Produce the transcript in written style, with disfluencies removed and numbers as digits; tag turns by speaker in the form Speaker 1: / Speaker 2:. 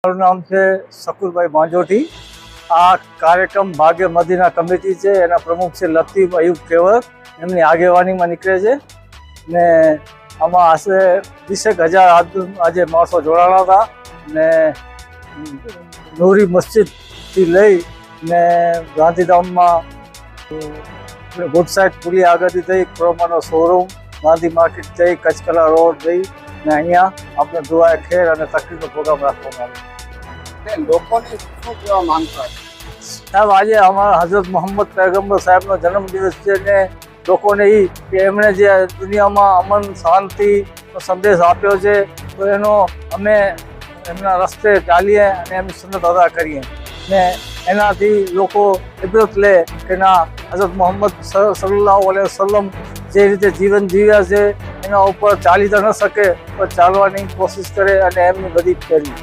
Speaker 1: મારું નામ છે શકુરભાઈ માંજોટી। આ કાર્યક્રમ ભાગ્ય મદીના કમિટી છે, એના પ્રમુખ છે લતીફ અયુબ કેવર, એમની આગેવાનીમાં નીકળે છે ને આમાં આશરે 20,000 આજે માણસો જોડાણા હતા ને નૂરી મસ્જિદથી લઈ ને ગાંધીધામમાં ગુડ સાઇડ પુલી આગળથી થઈ ક્રોમાનો શોરૂમ, ગાંધી માર્કેટ જઈ કચકલા રોડ જઈ ને અહીંયા આપણે દુઆએ ખેર અને તકરીરનો પ્રોગ્રામ રાખવામાં આવ્યો।
Speaker 2: લોકોને શું કહેવા માંગતા
Speaker 1: સાહેબ, આજે અમારા હઝરત મોહમ્મદ પૈગંબર સાહેબનો જન્મદિવસ છે ને લોકોને કે એમણે જે દુનિયામાં અમન શાંતિનો સંદેશ આપ્યો છે તો એનો અમે એમના રસ્તે ચાલીએ અને એમની સુન્નત અદા કરીએ ને એનાથી લોકો ઇબરત લે કે ના, હઝરત મોહમ્મદ સલ્લલ્લાહુ અલૈહિ વસલ્લમ જે રીતે જીવન જીવ્યા છે એના ઉપર ચાલી તો ન શકે પણ ચાલવાની કોશિશ કરે અને એમની બધી કરી।